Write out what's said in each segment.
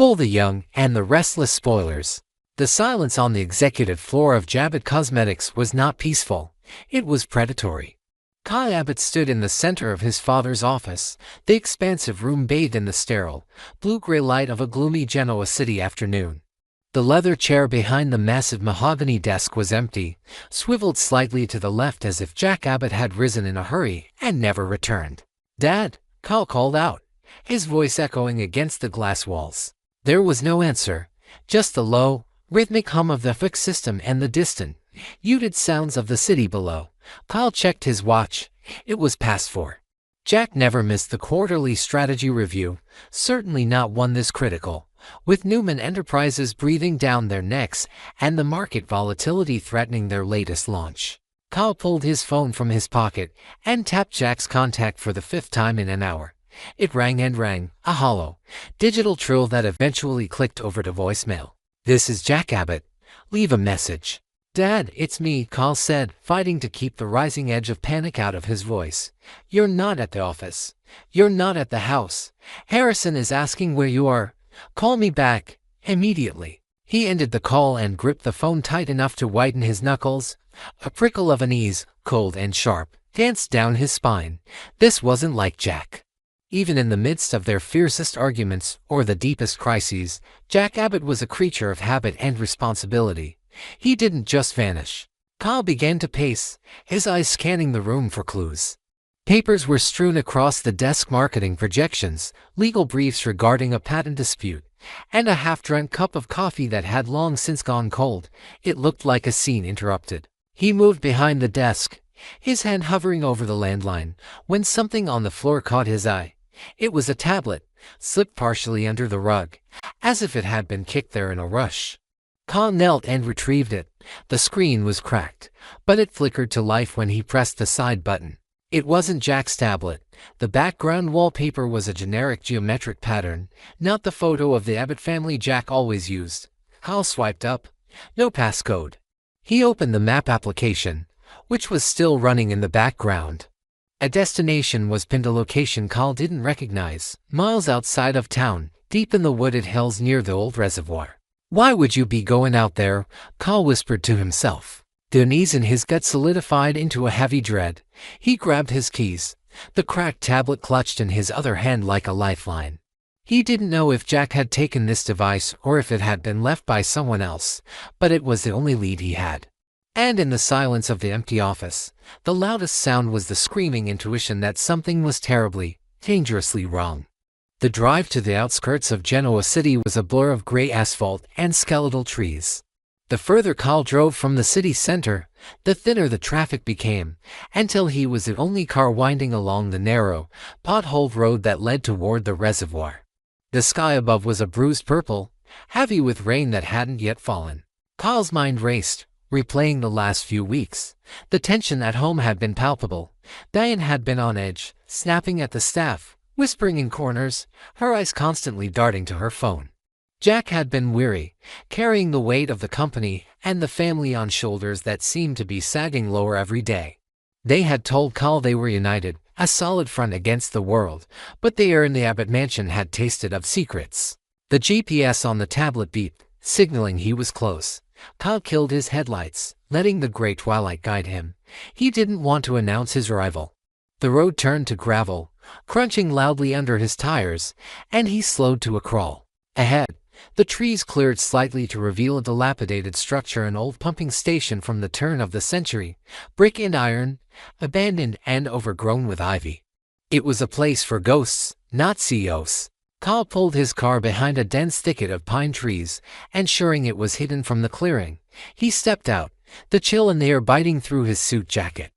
Full the Young and the Restless spoilers. The silence on the executive floor of Jabbit Cosmetics was not peaceful. It was predatory. Kyle Abbott stood in the center of his father's office, the expansive room bathed in the sterile, blue-gray light of a gloomy Genoa City afternoon. The leather chair behind the massive mahogany desk was empty, swiveled slightly to the left as if Jack Abbott had risen in a hurry and never returned. "Dad," Kyle called out, his voice echoing against the glass walls. There was no answer, just the low, rhythmic hum of the fixed system and the distant, muted sounds of the city below. Kyle checked his watch. It was past 4. Jack never missed the quarterly strategy review, certainly not one this critical. With Newman Enterprises breathing down their necks and the market volatility threatening their latest launch, Kyle pulled his phone from his pocket and tapped Jack's contact for the 5th time in an hour. It rang and rang, a hollow, digital trill that eventually clicked over to voicemail. "This is Jack Abbott. Leave a message." "Dad, it's me," Kyle said, fighting to keep the rising edge of panic out of his voice. "You're not at the office. You're not at the house. Harrison is asking where you are. Call me back, immediately." He ended the call and gripped the phone tight enough to whiten his knuckles. A prickle of unease, cold and sharp, danced down his spine. This wasn't like Jack. Even in the midst of their fiercest arguments or the deepest crises, Jack Abbott was a creature of habit and responsibility. He didn't just vanish. Kyle began to pace, his eyes scanning the room for clues. Papers were strewn across the desk, marketing projections, legal briefs regarding a patent dispute, and a half-drunk cup of coffee that had long since gone cold. It looked like a scene interrupted. He moved behind the desk, his hand hovering over the landline, when something on the floor caught his eye. It was a tablet, slipped partially under the rug, as if it had been kicked there in a rush. Kyle knelt and retrieved it. The screen was cracked, but it flickered to life when he pressed the side button. It wasn't Jack's tablet. The background wallpaper was a generic geometric pattern, not the photo of the Abbott family Jack always used. Kyle swiped up. No passcode. He opened the map application, which was still running in the background. A destination was pinned, a location Kyle didn't recognize, miles outside of town, deep in the wooded hills near the old reservoir. "Why would you be going out there?" Kyle whispered to himself. The unease in his gut solidified into a heavy dread. He grabbed his keys, the cracked tablet clutched in his other hand like a lifeline. He didn't know if Jack had taken this device or if it had been left by someone else, but it was the only lead he had. And in the silence of the empty office, the loudest sound was the screaming intuition that something was terribly, dangerously wrong. The drive to the outskirts of Genoa City was a blur of gray asphalt and skeletal trees. The further Kyle drove from the city center, the thinner the traffic became, until he was the only car winding along the narrow, potholed road that led toward the reservoir. The sky above was a bruised purple, heavy with rain that hadn't yet fallen. Kyle's mind raced, replaying the last few weeks. The tension at home had been palpable. Diane had been on edge, snapping at the staff, whispering in corners, her eyes constantly darting to her phone. Jack had been weary, carrying the weight of the company and the family on shoulders that seemed to be sagging lower every day. They had told Kyle they were united, a solid front against the world, but the air in the Abbott mansion had tasted of secrets. The GPS on the tablet beeped, signaling he was close. Kyle killed his headlights, letting the gray twilight guide him. He didn't want to announce his arrival. The road turned to gravel, crunching loudly under his tires, and he slowed to a crawl. Ahead, the trees cleared slightly to reveal a dilapidated structure, an old pumping station from the turn of the century, brick and iron, abandoned and overgrown with ivy. It was a place for ghosts, not CEOs. Kyle pulled his car behind a dense thicket of pine trees, ensuring it was hidden from the clearing. He stepped out, the chill in the air biting through his suit jacket.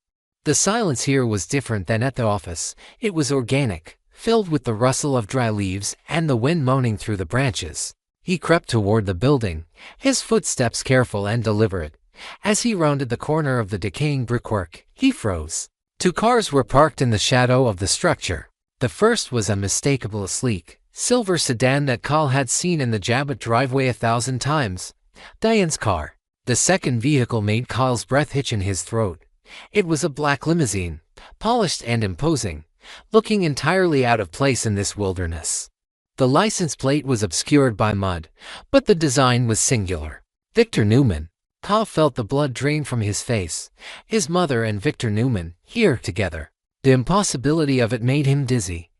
The silence here was different than at the office. It was organic, filled with the rustle of dry leaves and the wind moaning through the branches. He crept toward the building, his footsteps careful and deliberate. As he rounded the corner of the decaying brickwork, he froze. 2 cars were parked in the shadow of the structure. The first was a mistakable sleek, silver sedan that Kyle had seen in the Jabbit driveway 1,000 times. Diane's car. The second vehicle made Kyle's breath hitch in his throat. It was a black limousine, polished and imposing, looking entirely out of place in this wilderness. The license plate was obscured by mud, but the design was singular. Victor Newman. Kyle felt the blood drain from his face. His mother and Victor Newman, here together. The impossibility of it made him dizzy.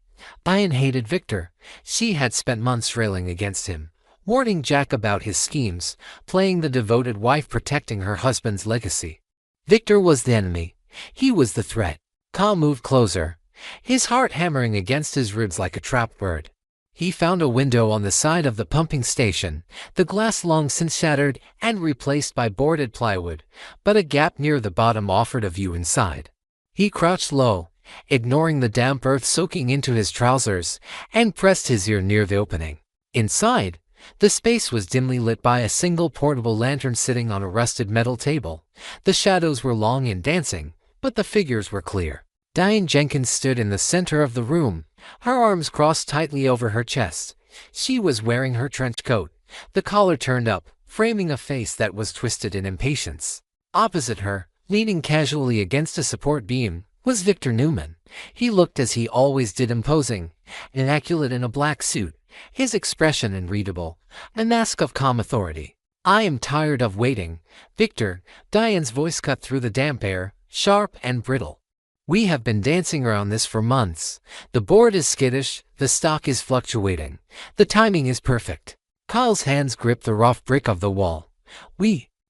Diane hated Victor. She had spent months railing against him, warning Jack about his schemes, playing the devoted wife protecting her husband's legacy. Victor was the enemy. He was the threat. Kyle moved closer, his heart hammering against his ribs like a trapped bird. He found a window on the side of the pumping station, the glass long since shattered and replaced by boarded plywood, but a gap near the bottom offered a view inside. He crouched low, ignoring the damp earth soaking into his trousers, and pressed his ear near the opening. Inside, the space was dimly lit by a single portable lantern sitting on a rusted metal table. The shadows were long and dancing, but the figures were clear. Diane Jenkins stood in the center of the room, her arms crossed tightly over her chest. She was wearing her trench coat, the collar turned up, framing a face that was twisted in impatience. Opposite her, leaning casually against a support beam, was Victor Newman. He looked as he always did, imposing, immaculate in a black suit, his expression unreadable, a mask of calm authority. "I am tired of waiting, Victor," Diane's voice cut through the damp air, sharp and brittle. "We have been dancing around this for months. The board is skittish, the stock is fluctuating. The timing is perfect." Kyle's hands gripped the rough brick of the wall.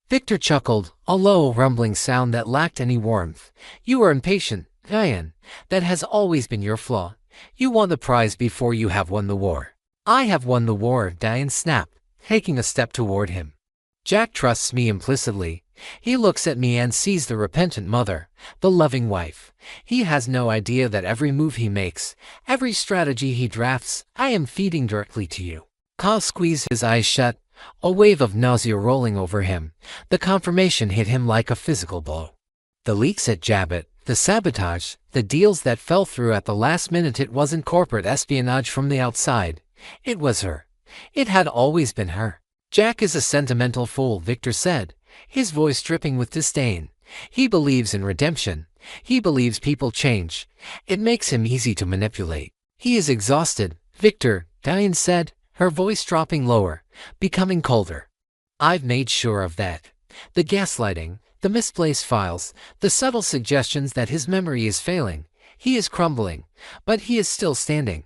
Victor chuckled, a low, rumbling sound that lacked any warmth. "You are impatient, Diane. That has always been your flaw. You want the prize before you have won the war." "I have won the war," Diane snapped, taking a step toward him. "Jack trusts me implicitly. He looks at me and sees the repentant mother, the loving wife. He has no idea that every move he makes, every strategy he drafts, I am feeding directly to you." Kyle squeezed his eyes shut, a wave of nausea rolling over him. The confirmation hit him like a physical blow. The leaks at Jabot, the sabotage, the deals that fell through at the last minute. It wasn't corporate espionage from the outside. It was her. It had always been her. "Jack is a sentimental fool," Victor said, his voice dripping with disdain. "He believes in redemption. He believes people change. It makes him easy to manipulate." "He is exhausted, Victor," Diane said, her voice dropping lower, becoming colder. "I've made sure of that. The gaslighting, the misplaced files, the subtle suggestions that his memory is failing. He is crumbling, but he is still standing.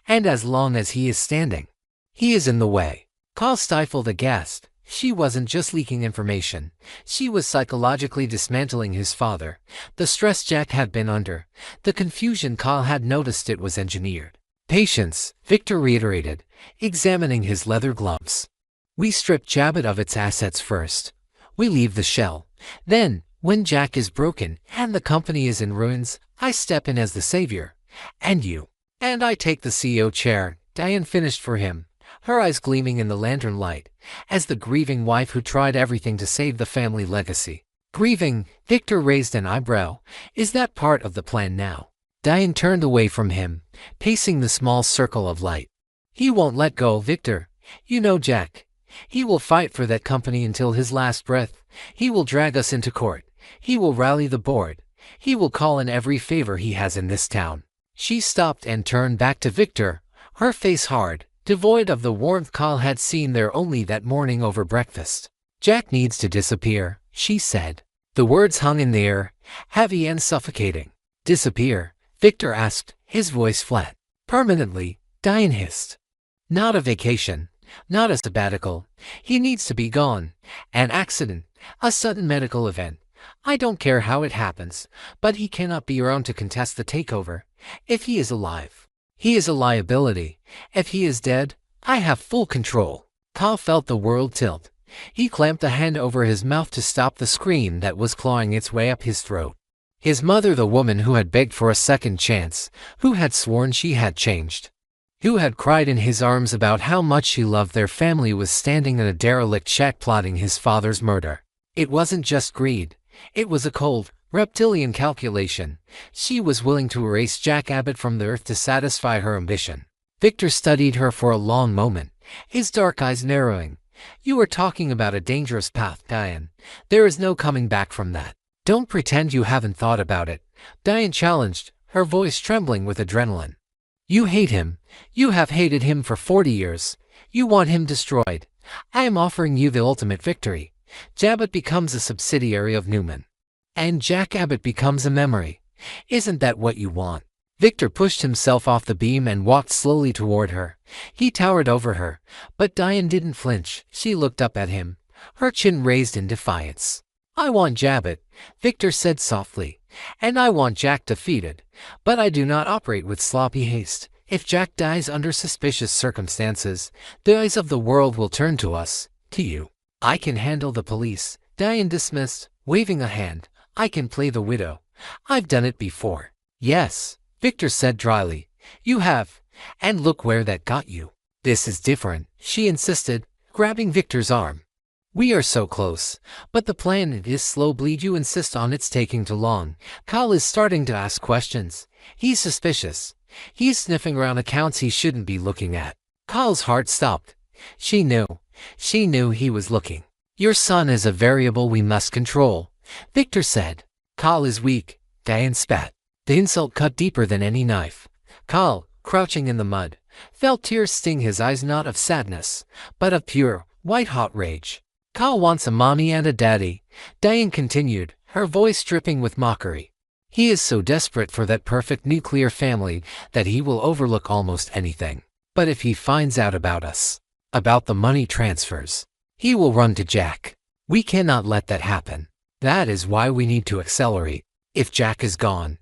And as long as he is standing, he is in the way." Kyle stifled a gasp. She wasn't just leaking information. She was psychologically dismantling his father. The stress Jack had been under, the confusion Kyle had noticed, it was engineered. "Patience," Victor reiterated, examining his leather gloves. "We strip Jabot of its assets first. We leave the shell. Then, when Jack is broken and the company is in ruins, I step in as the savior. And I take the CEO chair," Diane finished for him, her eyes gleaming in the lantern light, as the grieving wife who tried everything to save the family legacy. "Grieving?" Victor raised an eyebrow. "Is that part of the plan now?" Diane turned away from him, pacing the small circle of light. "He won't let go, Victor. You know Jack. He will fight for that company until his last breath. He will drag us into court. He will rally the board. He will call in every favor he has in this town." She stopped and turned back to Victor, her face hard, devoid of the warmth Kyle had seen there only that morning over breakfast. "Jack needs to disappear," she said. The words hung in the air, heavy and suffocating. "Disappear?" Victor asked, his voice flat. "Permanently," Diane hissed. "Not a vacation, not a sabbatical. He needs to be gone. An accident, a sudden medical event. I don't care how it happens, but he cannot be around to contest the takeover. If he is alive, he is a liability. If he is dead, I have full control." Kyle felt the world tilt. He clamped a hand over his mouth to stop the scream that was clawing its way up his throat. His mother, the woman who had begged for a second chance, who had sworn she had changed, who had cried in his arms about how much she loved their family, was standing in a derelict shack plotting his father's murder. It wasn't just greed. It was a cold, reptilian calculation. She was willing to erase Jack Abbott from the earth to satisfy her ambition. Victor studied her for a long moment, his dark eyes narrowing. "You are talking about a dangerous path, Diane. There is no coming back from that." "Don't pretend you haven't thought about it," Diane challenged, her voice trembling with adrenaline. You hate him. You have hated him for 40 years. You want him destroyed. I am offering you the ultimate victory. Jabbit becomes a subsidiary of Newman. And Jack Abbott becomes a memory. Isn't that what you want? Victor pushed himself off the beam and walked slowly toward her. He towered over her, but Diane didn't flinch. She looked up at him, her chin raised in defiance. I want Jabbit, Victor said softly, and I want Jack defeated, but I do not operate with sloppy haste. If Jack dies under suspicious circumstances, the eyes of the world will turn to us, to you. I can handle the police, Diane dismissed, waving a hand. I can play the widow. I've done it before. Yes, Victor said dryly. You have, and look where that got you. This is different, she insisted, grabbing Victor's arm. We are so close, but the plan is slow bleed. You insist on it's taking too long. Kyle is starting to ask questions. He's suspicious. He's sniffing around accounts he shouldn't be looking at. Kyle's heart stopped. She knew he was looking. Your son is a variable we must control, Victor said. Kyle is weak, Diane spat. The insult cut deeper than any knife. Kyle, crouching in the mud, felt tears sting his eyes, not of sadness, but of pure, white-hot rage. Kyle wants a mommy and a daddy, Diane continued, her voice dripping with mockery. He is so desperate for that perfect nuclear family that he will overlook almost anything. But if he finds out about us, about the money transfers, he will run to Jack. We cannot let that happen. That is why we need to accelerate. If Jack is gone,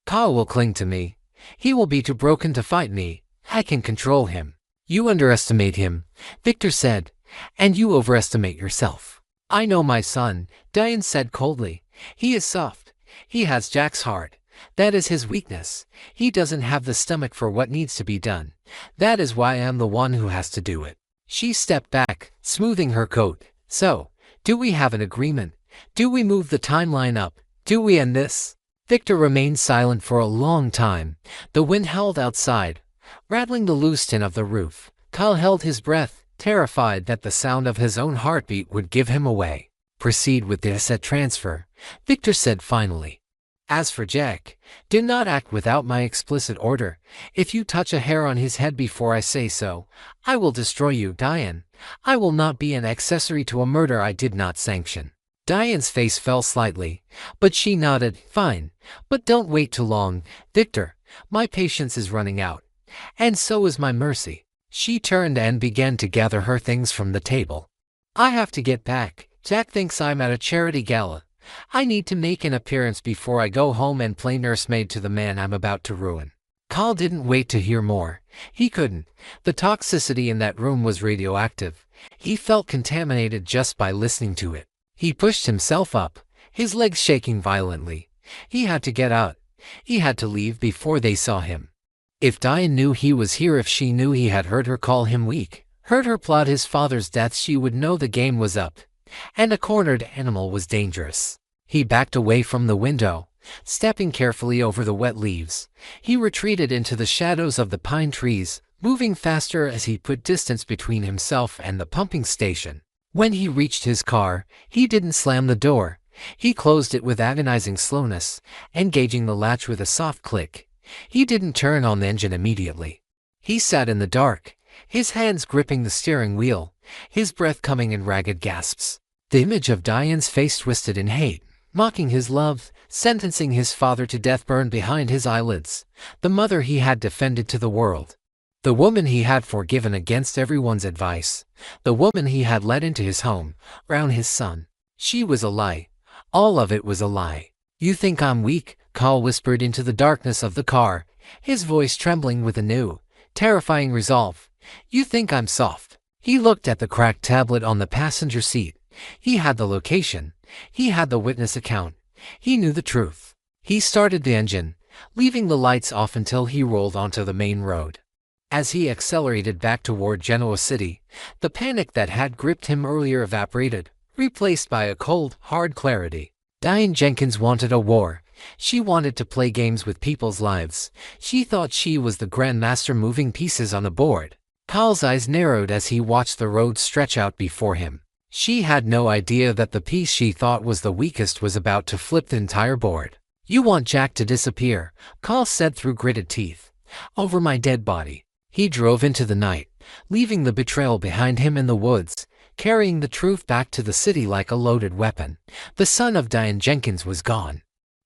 Kyle will cling to me. He will be too broken to fight me. I can control him. You underestimate him, Victor said, and you overestimate yourself. I know my son, Diane said coldly. He is soft. He has Jack's heart. That is his weakness. He doesn't have the stomach for what needs to be done. That is why I am the one who has to do it. She stepped back, smoothing her coat. So, do we have an agreement? Do we move the timeline up? Do we end this? Victor remained silent for a long time. The wind howled outside, rattling the loose tin of the roof. Kyle held his breath, terrified that the sound of his own heartbeat would give him away. Proceed with the asset transfer, Victor said finally. As for Jack, do not act without my explicit order. If you touch a hair on his head before I say so, I will destroy you, Diane. I will not be an accessory to a murder I did not sanction. Diane's face fell slightly, but she nodded. Fine, but don't wait too long, Victor. My patience is running out. And so is my mercy. She turned and began to gather her things from the table. I have to get back. Jack thinks I'm at a charity gala. I need to make an appearance before I go home and play nursemaid to the man I'm about to ruin. Kyle didn't wait to hear more. He couldn't. The toxicity in that room was radioactive. He felt contaminated just by listening to it. He pushed himself up, his legs shaking violently. He had to get out. He had to leave before they saw him. If Diane knew he was here, if she knew he had heard her call him weak, heard her plot his father's death, she would know the game was up. And a cornered animal was dangerous. He backed away from the window, stepping carefully over the wet leaves. He retreated into the shadows of the pine trees, moving faster as he put distance between himself and the pumping station. When he reached his car, he didn't slam the door. He closed it with agonizing slowness, engaging the latch with a soft click. He didn't turn on the engine immediately. He sat in the dark, his hands gripping the steering wheel, his breath coming in ragged gasps. The image of Diane's face twisted in hate, mocking his love, sentencing his father to death burned behind his eyelids. The mother he had defended to the world. The woman he had forgiven against everyone's advice. The woman he had let into his home, round his son. She was a lie. All of it was a lie. You think I'm weak? Kyle whispered into the darkness of the car, his voice trembling with a new, terrifying resolve. You think I'm soft? He looked at the cracked tablet on the passenger seat. He had the location. He had the witness account. He knew the truth. He started the engine, leaving the lights off until he rolled onto the main road. As he accelerated back toward Genoa City, the panic that had gripped him earlier evaporated, replaced by a cold, hard clarity. Diane Jenkins wanted a war. She wanted to play games with people's lives. She thought she was the grandmaster moving pieces on a board. Kyle's eyes narrowed as he watched the road stretch out before him. She had no idea that the piece she thought was the weakest was about to flip the entire board. You want Jack to disappear, Kyle said through gritted teeth. over my dead body. He drove into the night, leaving the betrayal behind him in the woods, carrying the truth back to the city like a loaded weapon. The son of Diane Jenkins was gone.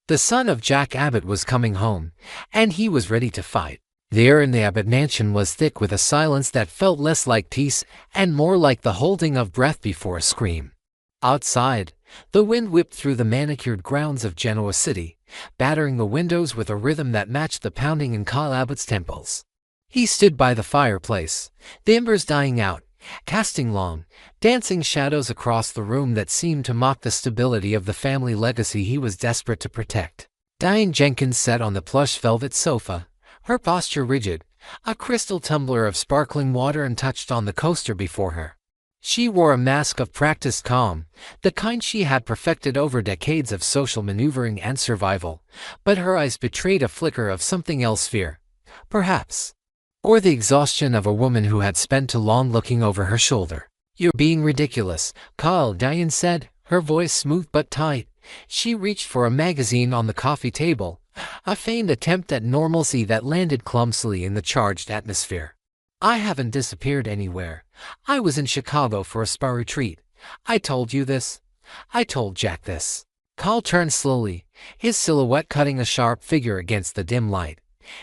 The son of Jack Abbott was coming home, and he was ready to fight. The air in the Abbott mansion was thick with a silence that felt less like peace and more like the holding of breath before a scream. Outside, the wind whipped through the manicured grounds of Genoa City, battering the windows with a rhythm that matched the pounding in Kyle Abbott's temples. He stood by the fireplace, the embers dying out, casting long, dancing shadows across the room that seemed to mock the stability of the family legacy he was desperate to protect. Diane Jenkins sat on the plush velvet sofa, her posture rigid, a crystal tumbler of sparkling water untouched on the coaster before her. She wore a mask of practiced calm, the kind she had perfected over decades of social maneuvering and survival, but her eyes betrayed a flicker of something else, fear, perhaps. Or the exhaustion of a woman who had spent too long looking over her shoulder. "You're being ridiculous, Kyle," Diane said, her voice smooth but tight. She reached for a magazine on the coffee table, a feigned attempt at normalcy that landed clumsily in the charged atmosphere. "I haven't disappeared anywhere. I was in Chicago for a spa retreat. I told you this. I told Jack this." Kyle turned slowly, his silhouette cutting a sharp figure against the dim light.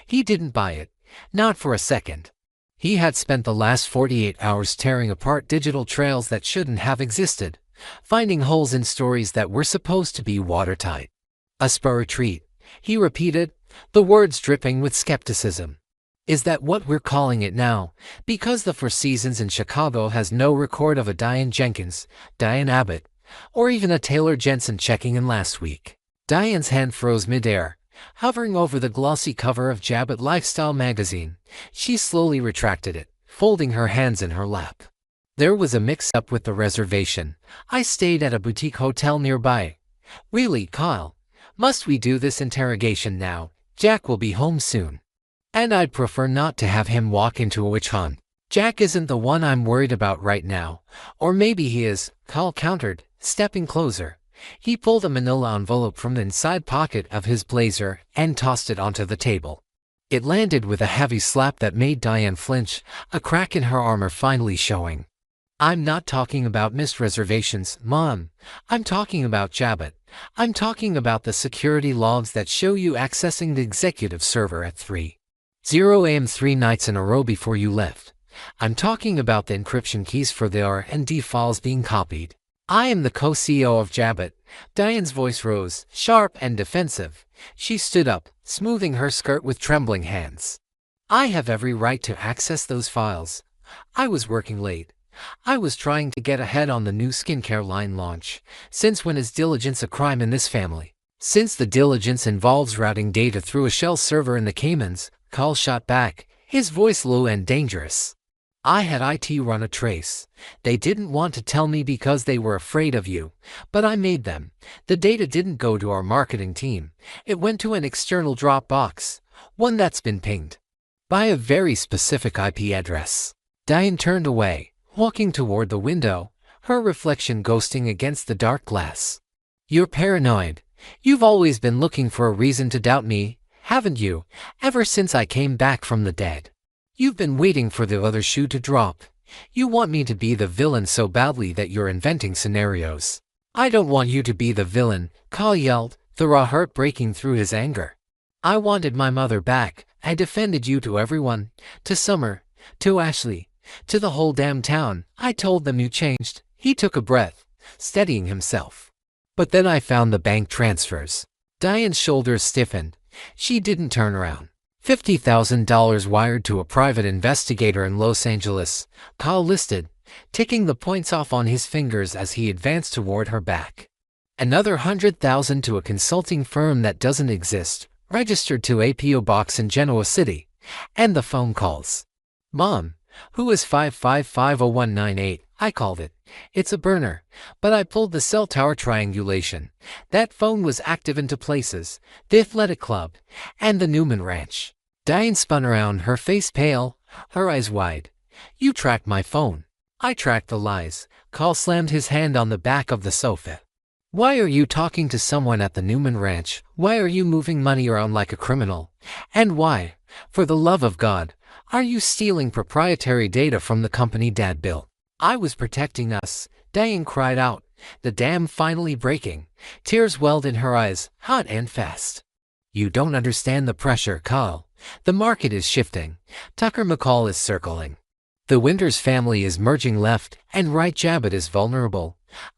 He didn't buy it. Not for a second. He had spent the last 48 hours tearing apart digital trails that shouldn't have existed, finding holes in stories that were supposed to be watertight. "A spa retreat," he repeated, the words dripping with skepticism. "Is that what we're calling it now? Because the Four Seasons in Chicago has no record of a Diane Jenkins, Diane Abbott, or even a Taylor Jensen checking in last week." Diane's hand froze midair, hovering over the glossy cover of Jabbit Lifestyle magazine. She slowly retracted it, folding her hands in her lap. "There was a mix-up with the reservation. I stayed at a boutique hotel nearby." "Really, Kyle? Must we do this interrogation now? Jack will be home soon. And I'd prefer not to have him walk into a witch hunt." "Jack isn't the one I'm worried about right now. Or maybe he is," Kyle countered, stepping closer. He pulled a manila envelope from the inside pocket of his blazer and tossed it onto the table. It landed with a heavy slap that made Diane flinch, a crack in her armor finally showing. "I'm not talking about missed reservations, Mom. I'm talking about Jabbit. I'm talking about the security logs that show you accessing the executive server at 3:00 a.m. 3 nights in a row before you left. I'm talking about the encryption keys for the R&D files being copied. I am the co-CEO of Jabbit." Diane's voice rose, sharp and defensive. She stood up, smoothing her skirt with trembling hands. "I have every right to access those files. I was working late. I was trying to get ahead on the new skincare line launch. Since when is diligence a crime in this family?" "Since the diligence involves routing data through a shell server in the Caymans," Kyle shot back, his voice low and dangerous. "I had IT run a trace. They didn't want to tell me because they were afraid of you, but I made them. The data didn't go to our marketing team. It went to an external Dropbox, one that's been pinged by a very specific IP address." Diane turned away, walking toward the window, her reflection ghosting against the dark glass. "You're paranoid. You've always been looking for a reason to doubt me, haven't you, ever since I came back from the dead? You've been waiting for the other shoe to drop. You want me to be the villain so badly that you're inventing scenarios." "I don't want you to be the villain," Kyle yelled, the raw hurt breaking through his anger. "I wanted my mother back. I defended you to everyone, to Summer, to Ashley, to the whole damn town. I told them you changed." He took a breath, steadying himself. "But then I found the bank transfers." Diane's shoulders stiffened. She didn't turn around. $50,000 wired to a private investigator in Los Angeles, Kyle listed, ticking the points off on his fingers as he advanced toward her back. "Another $100,000 to a consulting firm that doesn't exist, registered to a P.O. box in Genoa City. And the phone calls. Mom, who is 5550198? I called it. It's a burner, but I pulled the cell tower triangulation. That phone was active into places, the athletic club, and the Newman Ranch." Diane spun around, her face pale, her eyes wide. "You tracked my phone." "I tracked the lies." Kyle slammed his hand on the back of the sofa. "Why are you talking to someone at the Newman Ranch? Why are you moving money around like a criminal? And why For the love of God, are you stealing proprietary data from the company Dad built? I was protecting us, Diane cried out, the dam finally breaking. Tears welled in her eyes, hot and fast. You don't understand the pressure, Kyle. The market is shifting. Tucker McCall is circling. The Winters family is merging left and right. Jabot is vulnerable.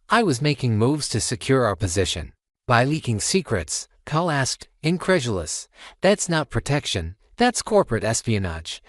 I was making moves to secure our position. By leaking secrets, Kyle asked, incredulous. That's not protection, that's corporate espionage.